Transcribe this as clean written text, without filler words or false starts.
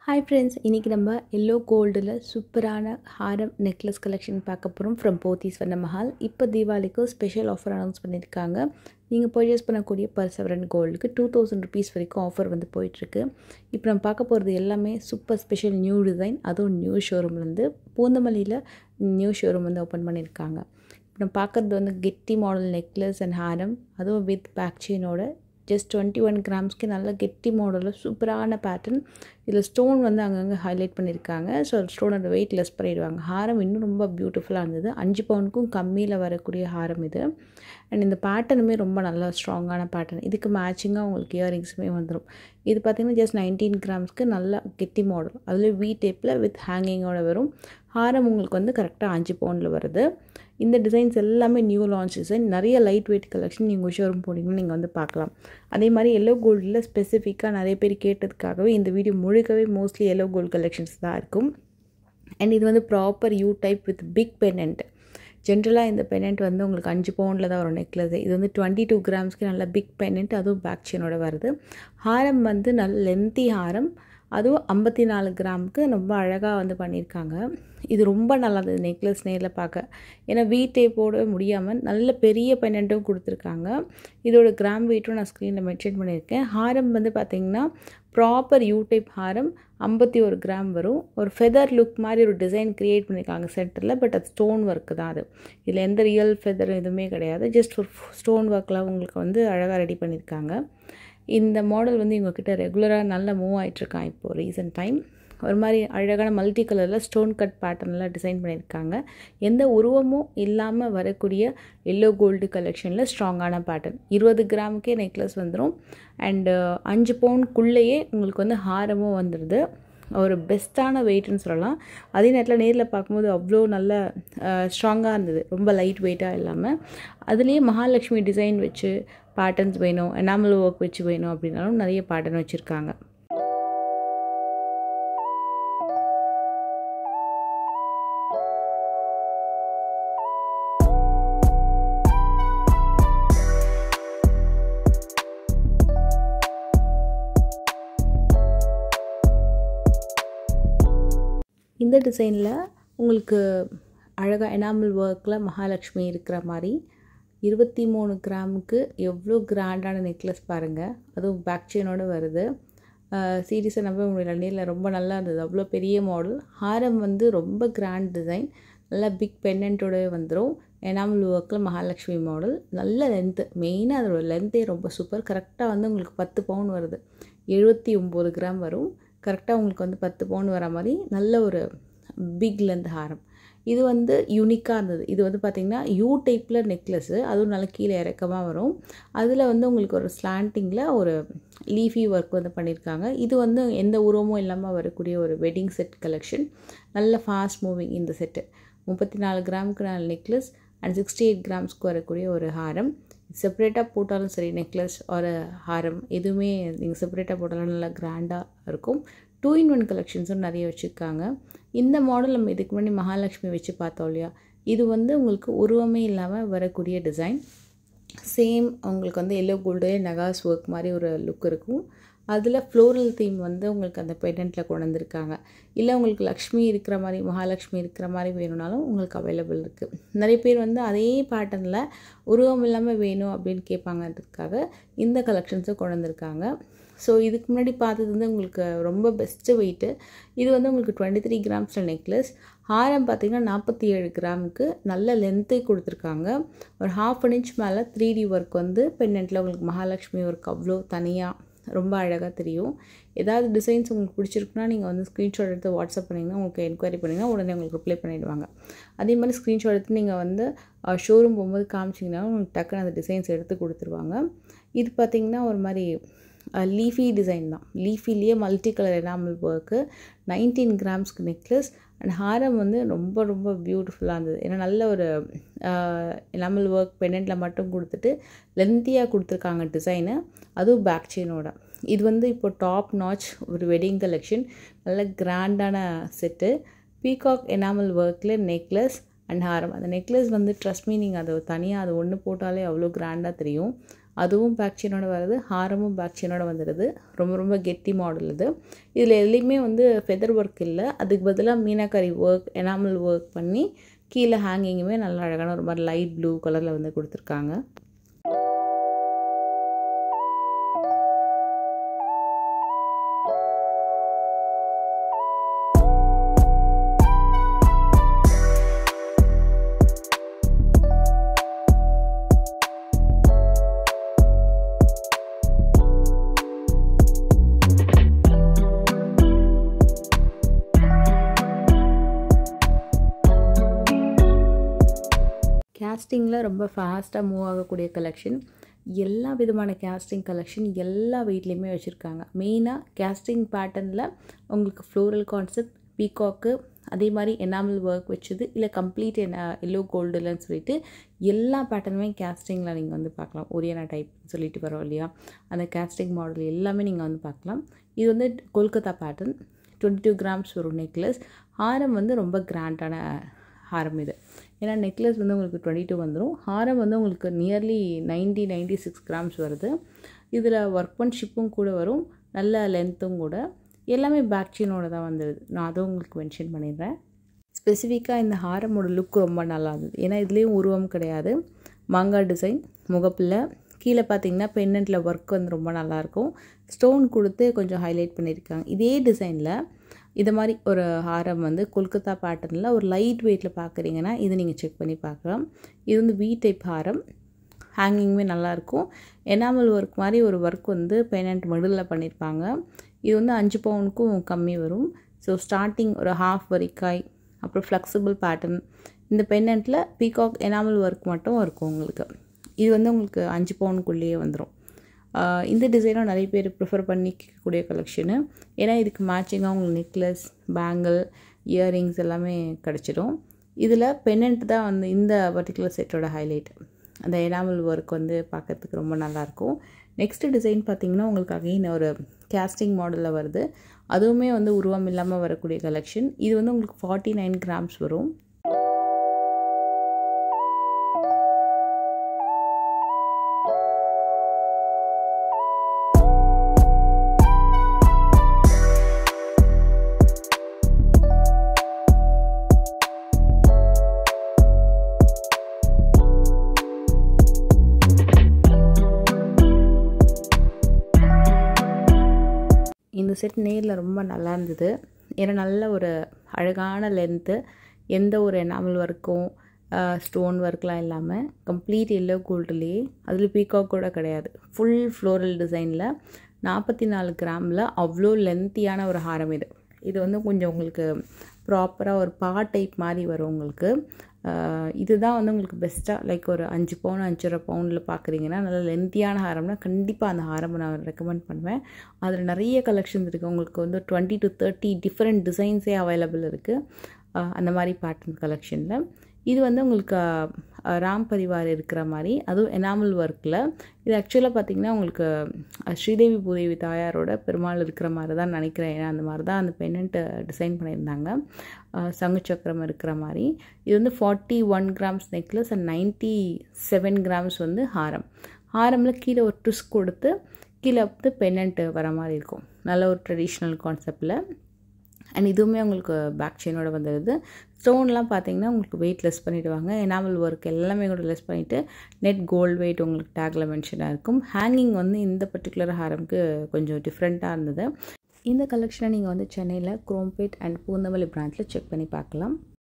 Hi friends, இன்னைக்கு நம்ம yellow கோல்டில் சூப்பரான ஹாரம் நெக்லஸ் கலெக்ஷன் பார்க்க போகிறோம் ஃப்ரம் போத்தி ஸ்வர்ண மஹால். இப்போ தீபாவளிக்கு ஸ்பெஷல் ஆஃபர் அனௌன்ஸ் பண்ணியிருக்காங்க. நீங்கள் பர்ச்சேஸ் பண்ணக்கூடிய பர் செவரன் கோல்டுக்கு 2000 rupees வரைக்கும் ஆஃபர் வந்து போயிட்டுருக்கு. இப்போ நம்ம பார்க்க போகிறது எல்லாமே சூப்பர் ஸ்பெஷல் நியூ டிசைன், அதுவும் நியூ ஷோரூம்லேருந்து பூந்தமல்லியில் நியூ ஷோரூம் வந்து ஓப்பன் பண்ணியிருக்காங்க. இப்போ நம்ம பார்க்குறது வந்து கெட்டி மாடல் நெக்லஸ் அண்ட் ஹாரம், அதுவும் வித் பேக் செயினோட ஜஸ்ட் 21 கிராம்ஸ்க்கு நல்ல கெட்டி மாடலில் சூப்பரான பேட்டர்ன். இதில் ஸ்டோன் வந்து அங்கங்கே ஹைலைட் பண்ணியிருக்காங்க. ஸோ ஸ்டோனோட வெயிட் லெஸ் பண்ணிடுவாங்க. ஹாரம் இன்னும் ரொம்ப பியூட்டிஃபுல்லாக இருந்தது. 5 பவுனுக்கும் கம்மியில் வரக்கூடிய ஹாரம் இது. அண்ட் இந்த பேட்டர்னுமே ரொம்ப நல்லா ஸ்ட்ராங்கான பேட்டர்ன். இதுக்கு மேட்சிங்காக உங்களுக்கு இயரிங்ஸுமே வந்துடும். இது பார்த்திங்கன்னா ஜஸ்ட் 19 கிராம்ஸ்க்கு நல்லா கெட்டி மாடல், அதில் வி டேப்பில் வித் ஹேங்கிங்கோட வரும். ஹாரம் உங்களுக்கு வந்து கரெக்டாக 5 பவுனில் வருது. இந்த டிசைன்ஸ் எல்லாமே நியூ லான்ச் டிசைன். நிறைய லைட் வெயிட் கலெக்ஷன் நீங்கள் ஷோரூம் போனீங்கன்னா நீங்கள் வந்து பார்க்கலாம். அதே மாதிரி எல்லோ கோல்டில் ஸ்பெசிஃபிக்காக நிறைய பேர் கேட்டதுக்காகவே இந்த வீடியோ முழுக்கவே மோஸ்ட்லி எல்லோ கோல்டு கலெக்ஷன்ஸ் தான் இருக்கும். அண்ட் இது வந்து proper U type with big pennant. ஜென்ரலாக இந்த பெனண்ட் வந்து உங்களுக்கு 5 பவுண்டில் தான் வரும் நெக்லஸ். இது வந்து 22 கிராம்ஸ்க்கு நல்ல பிக் பெனண்ட், அதுவும் பேக் செயினோட வருது. ஹாரம் வந்து நல்ல லென்த்தி ஹாரம், அதுவும் 54 கிராமுக்கு ரொம்ப அழகாக வந்து பண்ணியிருக்காங்க. இது ரொம்ப நல்லா இருந்தது நெக்லஸ் நேரில் பார்க்க. ஏன்னா வி டேப்போட முடியாமல் நல்ல பெரிய பெனண்ட்டும் கொடுத்துருக்காங்க. இதோட கிராம் வெயிட்டும் நான் ஸ்க்ரீனில் மென்ஷன் பண்ணியிருக்கேன். ஹாரம் வந்து பார்த்திங்கன்னா ப்ராப்பர் யூ டைப் ஹாரம் 51 கிராம் வரும். ஒரு ஃபெதர் லுக் மாதிரி ஒரு டிசைன் க்ரியேட் பண்ணியிருக்காங்க சென்டரில். பட் அது ஸ்டோன் ஒர்க்கு தான். அது இதில் எந்த ரியல் ஃபெதர் எதுவுமே கிடையாது. ஜஸ்ட் ஒரு ஸ்டோன் ஒர்க்கில் உங்களுக்கு வந்து அழகாக ரெடி பண்ணியிருக்காங்க. இந்த மாடல் வந்து இவங்கக்கிட்ட ரெகுலராக நல்லா மூவ் ஆகிட்ருக்கான் இப்போது ரீசன்ட் டைம். ஒரு மாதிரி அழகான மல்டி கலரில் ஸ்டோன் கட் பேட்டர்னில் டிசைன் பண்ணியிருக்காங்க. எந்த உருவமும் இல்லாமல் வரக்கூடிய எல்லோ கோல்டு கலெக்ஷனில் ஸ்ட்ராங்கான பேட்டர்ன். 20 கிராமுக்கே நெக்லஸ் வந்துடும். அண்டு 5 பவுனுக்குள்ளேயே உங்களுக்கு வந்து ஹாரமும் வந்துடுது. ஒரு பெஸ்ட்டான வெயிட்னு சொல்லலாம். அதே நேரத்தில் நேரில் பார்க்கும்போது அவ்வளோ நல்ல ஸ்ட்ராங்காக இருந்தது, ரொம்ப லைட் வெயிட்டாக இல்லாமல். அதுலேயே மகாலட்சுமி டிசைன் வச்சு பேட்டர்ன்ஸ் வேணும், எனாமல் ஒர்க் வச்சு வேணும் அப்படின்னாலும் நிறைய பேட்டர்ன் வச்சுருக்காங்க. இந்த டிசைனில் உங்களுக்கு அழகாக எனாமல் ஒர்க்கில் மகாலட்சுமி இருக்கிற மாதிரி 23 கிராமுக்கு எவ்வளோ கிராண்டான நெக்லஸ் பாருங்கள். அதுவும் பேக் செயினோடு வருது. சீரியஸாக நம்ப முடியல, நேரில் ரொம்ப நல்லா இருந்தது. அவ்வளோ பெரிய மாடல். ஹாரம் வந்து ரொம்ப கிராண்ட் டிசைன், நல்லா பிக் பென்னண்ட்டோட வந்துடும். எனாமல் ஒர்க்கில் மகாலட்சுமி மாடல். நல்ல லென்த்து, மெயினாக அதோட லென்த்தே ரொம்ப சூப்பர். கரெக்டாக வந்து உங்களுக்கு 10 பவுன் வருது. 79 கிராம் வரும். கரெக்டாக உங்களுக்கு வந்து 10 பவுன் வர மாதிரி நல்ல ஒரு பிக் லென்த் ஹாரம். இது வந்து யூனிக்காக இருந்தது. இது வந்து பார்த்திங்கன்னா யூ டைப்பில் நெக்லஸ்ஸு, அதுவும் நல்லா கீழே இறக்கமாக வரும். அதில் வந்து உங்களுக்கு ஒரு ஸ்லாண்டிங்கில் ஒரு லீஃபி ஒர்க் வந்து பண்ணியிருக்காங்க. இது வந்து எந்த உருவமும் இல்லாமல் வரக்கூடிய ஒரு வெட்டிங் செட் கலெக்ஷன். நல்ல ஃபாஸ்ட் மூவிங் இந்த செட்டு. 34 கிராமுக்கு நல்ல நெக்லஸ் அண்ட் 68 கிராம்ஸ்க்கு வரக்கூடிய ஒரு ஹாரம். செப்பரேட்டாக போட்டாலும் சரி, நெக்லஸ் ஒரு ஹாரம் எதுவுமே நீங்கள் செப்பரேட்டாக போட்டாலும் நல்லா கிராண்டாக இருக்கும். 2-in-1 கலெக்ஷன்ஸும் நிறைய வச்சுருக்காங்க. இந்த மாடல் நம்ம இதுக்கு முன்னாடி மகாலட்சுமி வச்சு பார்த்தோம் இல்லையா, இது வந்து உங்களுக்கு உருவமே இல்லாமல் வரக்கூடிய டிசைன். சேம் உங்களுக்கு வந்து எல்லோ கோல்டு நகாஸ் ஒர்க் மாதிரி ஒரு லுக் இருக்கும். அதில் ஃப்ளோரல் தீம் வந்து உங்களுக்கு அந்த பெண்டன்ட்டில் கொண்டு வந்திருக்காங்க. இல்லை உங்களுக்கு லக்ஷ்மி இருக்கிற மாதிரி, மகாலட்சுமி இருக்கிற மாதிரி வேணும்னாலும் உங்களுக்கு அவைலபிள் இருக்குது. நிறைய பேர் வந்து அதே பேட்டர்னில் உருவம் இல்லாமல் வேணும் அப்படின்னு கேட்பாங்கிறதுக்காக இந்த கலெக்ஷன்ஸை கொண்டு வந்திருக்காங்க. ஸோ இதுக்கு முன்னாடி பார்த்தது வந்து உங்களுக்கு ரொம்ப பெஸ்ட்டு வெயிட்டு. இது வந்து உங்களுக்கு 23 கிராம்ஸில் நெக்லஸ். ஹாரம் பார்த்திங்கன்னா 47 கிராமுக்கு நல்ல லென்த்தே கொடுத்துருக்காங்க. ஒரு 1/2 inch மேலே 3D ஒர்க் வந்து பெண்டன்ட்டில் உங்களுக்கு மகாலட்சுமி ஒர்க் அவ்வளோ தனியாக ரொம்ப அழகாக தெரியும். ஏதாவது டிசைன்ஸ் உங்களுக்கு பிடிச்சிருக்குன்னா நீங்கள் வந்து ஸ்க்ரீன்ஷாட் எடுத்து வாட்ஸ்அப் பண்ணிங்கன்னா, உங்களுக்கு என்கொயரி பண்ணிங்கன்னா உடனே உங்களுக்கு ரிப்ளை பண்ணிவிடுவாங்க. அதே மாதிரி ஸ்க்ரீன்ஷாட் எடுத்து நீங்கள் வந்து ஷோரூம் போகும்போது காமிச்சிங்கன்னா உங்களுக்கு டக்குன்னு அந்த டிசைன்ஸ் எடுத்து கொடுத்துருவாங்க. இது பார்த்திங்கன்னா ஒரு மாதிரி லீஃபி டிசைன் தான். லீஃபிலேயே மல்டி கலர் எனாமல் ஒர்க்கு. 19 கிராம்ஸ்க்கு நெக்லஸ் அண்ட் ஹாரம் வந்து ரொம்ப ரொம்ப பியூட்டிஃபுல்லாக இருந்தது. ஏன்னா நல்ல ஒரு எனாமல் ஒர்க் பெண்டன்ட்டில் மட்டும் கொடுத்துட்டு லென்த்தியாக கொடுத்துருக்காங்க டிசைனு, அதுவும் பேக் செயினோட. இது வந்து இப்போ டாப் நாச் ஒரு வெட்டிங் கலெக்ஷன். நல்ல கிராண்டான செட்டு. பீகாக் எனாமல் ஒர்க்கில் நெக்லஸ் அண்ட் ஹாரம். அந்த நெக்லஸ் வந்து ட்ரஸ்ட் மீ, நீங்கள் அதை தனியாக அது ஒன்று போட்டாலே அவ்வளோ கிராண்டாக தெரியும். அதுவும் பேக் செயினோட வருது, ஹாரமும் பேக் செயினோட வந்துடுது. ரொம்ப ரொம்ப கெட்டி மாடல் இது. இதில் எதுலேயுமே வந்து ஃபெதர் ஒர்க் இல்லை, அதுக்கு பதிலாக மீனாக்கரி ஒர்க், எனாமல் ஒர்க் பண்ணி கீழே ஹேங்கிங்குமே நல்லா அழகான ஒரு மாதிரி லைட் ப்ளூ கலரில் வந்து கொடுத்துருக்காங்க. கேஸ்டிங்கில் ரொம்ப ஃபாஸ்ட்டாக மூவ் ஆகக்கூடிய கலெக்ஷன், எல்லா விதமான கேஸ்டிங் கலெக்ஷன் எல்லா வெயிட்லேயுமே வச்சுருக்காங்க. மெயினாக கேஸ்டிங் பேட்டர்னில் உங்களுக்கு ஃப்ளோரல் கான்செப்ட், பீகாக்கு, அதே மாதிரி எனாமல் ஒர்க் வச்சது, இல்லை கம்ப்ளீட் எல்லோ கோல்டுலன்னு சொல்லிட்டு எல்லா பேட்டர்னுமே கேஸ்டிங்கில் நீங்கள் வந்து பார்க்கலாம். ஒரியானா டைப் சொல்லிட்டு வரோம் இல்லையா, அந்த கேஸ்டிங் மாடல் எல்லாமே நீங்கள் வந்து பார்க்கலாம். இது வந்து கொல்கத்தா பேட்டர்ன், 22 கிராம்ஸ் வரும் நெக்லஸ். ஹாரம் வந்து ரொம்ப கிராண்டான ஹாரம் இது. ஏன்னா நெக்லஸ் வந்து உங்களுக்கு 22 வந்துடும், ஹாரம் வந்து உங்களுக்கு நியர்லி 96 கிராம்ஸ் வருது. இதில் ஒர்க்மன்ஷிப்பும் கூட வரும், நல்ல லென்த்தும் கூட. எல்லாமே பேக் செயினோட தான் வந்துடுது. நான் அதுவும் உங்களுக்கு மென்ஷன் பண்ணிடுறேன். ஸ்பெசிஃபிக்காக இந்த ஹாரமோட லுக் ரொம்ப நல்லா இருந்தது. ஏன்னா இதுலேயும் உருவம் கிடையாது, மாங்காய் டிசைன், முகப்பில் கீழே பார்த்தீங்கன்னா பென்னண்ட்டில் ஒர்க் வந்து ரொம்ப நல்லாயிருக்கும். ஸ்டோன் கொடுத்து கொஞ்சம் ஹைலைட் பண்ணியிருக்காங்க. இதே டிசைனில் இது மாதிரி ஒரு ஹாரம் வந்து கொல்கத்தா பேட்டர்னில் ஒரு லைட் வெயிட்டில் பார்க்குறீங்கன்னா இது நீங்கள் செக் பண்ணி பார்க்கலாம். இது வந்து வி டைப் ஹாரம், ஹேங்கிங்குமே நல்லாயிருக்கும். எனாமல் ஒர்க் மாதிரி ஒரு ஒர்க் வந்து பெனண்ட் மிடில் பண்ணியிருப்பாங்க. இது வந்து 5 பவுனுக்கும் கம்மி வரும். ஸோ ஸ்டார்டிங் ஒரு ஹாஃப் வரிக்காய், அப்புறம் ஃப்ளெக்சிபிள் பேட்டர்ன். இந்த பென்னண்ட்டில் பீகாக் எனாமல் ஒர்க் மட்டும் இருக்கும் உங்களுக்கு. இது வந்து உங்களுக்கு 5 பவுனுக்குள்ளேயே வந்துடும். இந்த டிசைனும் நிறைய பேர் ப்ரிஃபர் பண்ணிக்கக்கூடிய கலெக்ஷனு. ஏன்னா இதுக்கு மேட்சிங்காக உங்களுக்கு நெக்லஸ், பேங்கிள், இயரிங்ஸ் எல்லாமே கிடச்சிடும். இதில் பென்னண்ட் தான் வந்து இந்த பர்டிகுலர் செட்டோட ஹைலைட். அந்த எனாமல் ஒர்க் வந்து பார்க்கறதுக்கு ரொம்ப நல்லாயிருக்கும். நெக்ஸ்ட்டு டிசைன் பார்த்திங்கன்னா உங்களுக்கு அகைன் ஒரு கேஸ்டிங் மாடலில் வருது. அதுவுமே வந்து உருவம் இல்லாமல் வரக்கூடிய கலெக்ஷன். இது வந்து உங்களுக்கு 49 கிராம்ஸ் வரும். இந்த செட் நேரில் ரொம்ப நல்லா இருந்தது. ஏன்னா நல்ல ஒரு அழகான லென்த்து, எந்த ஒரு எனாமல் ஒர்க்கும் ஸ்டோன் ஒர்க்லாம் இல்லாமல் கம்ப்ளீட் எல்லோ கோல்டுலேயே, அதில் பீகாக் கூட கிடையாது, ஃபுல் ஃப்ளோரல் டிசைனில் 44 கிராமில் அவ்வளோ லென்த்தியான ஒரு ஹாரம் இது. இது வந்து கொஞ்சம் உங்களுக்கு ப்ராப்பராக ஒரு பா டைப் மாதிரி வரும் உங்களுக்கு. இதுதான் வந்து உங்களுக்கு பெஸ்ட்டாக லைக் ஒரு 5 பவுன் 5.5 பவுனில் பார்க்குறீங்கன்னா நல்ல லென்த்தியான ஹாரம்னா கண்டிப்பாக அந்த ஹாரம் நான் ரெக்கமெண்ட் பண்ணுவேன். அதில் நிறைய கலெக்ஷன்ஸ் இருக்குது. உங்களுக்கு வந்து 20 to 30 டிஃப்ரெண்ட் டிசைன்ஸே அவைலபிள் இருக்குது அந்த மாதிரி பேட்டர்ன் கலெக்ஷனில். இது வந்து உங்களுக்கு ராம் பரிவார் இருக்கிற மாதிரி, அதுவும் எனாமல் ஒர்க்கில். இது ஆக்சுவலாக பார்த்திங்கன்னா உங்களுக்கு ஸ்ரீதேவி பூதேவி தாயாரோட பெருமாள் இருக்கிற மாதிரி தான் நினைக்கிறேன். ஏன்னா அந்த மாதிரி தான் அந்த பென்னண்ட்டை டிசைன் பண்ணியிருந்தாங்க, சங்கு சக்கரம் இருக்கிற மாதிரி. இது வந்து 41 கிராம்ஸ் நெக்லஸ் அண்ட் 97 கிராம்ஸ் வந்து ஹாரம். ஹாரமில் கீழே ஒரு ட்விஸ்ட் கொடுத்து கீழே வந்து பென்னண்ட்டு வர மாதிரி இருக்கும், நல்ல ஒரு ட்ரெடிஷ்னல் கான்செப்டில். அண்ட் இதுவுமே உங்களுக்கு பேக் செயினோட வந்துடுது. ஸ்டோன்லாம் பார்த்தீங்கன்னா உங்களுக்கு வெயிட் லெஸ் பண்ணிவிடுவாங்க. எனாமல் ஒர்க் எல்லாமே கூட லெஸ் பண்ணிவிட்டு நெட் கோல்டு வெயிட் உங்களுக்கு டேக்கில் மென்ஷனாக இருக்கும். ஹேங்கிங் வந்து இந்த பர்டிகுலர் ஹாரம்க்கு கொஞ்சம் டிஃப்ரெண்ட்டாக இருந்தது. இந்த கலெக்ஷனை நீங்கள் வந்து சென்னையில் குரோம்பேட் அண்ட் பூந்தமல்லி பிரான்ச்சில் செக் பண்ணி பார்க்கலாம்.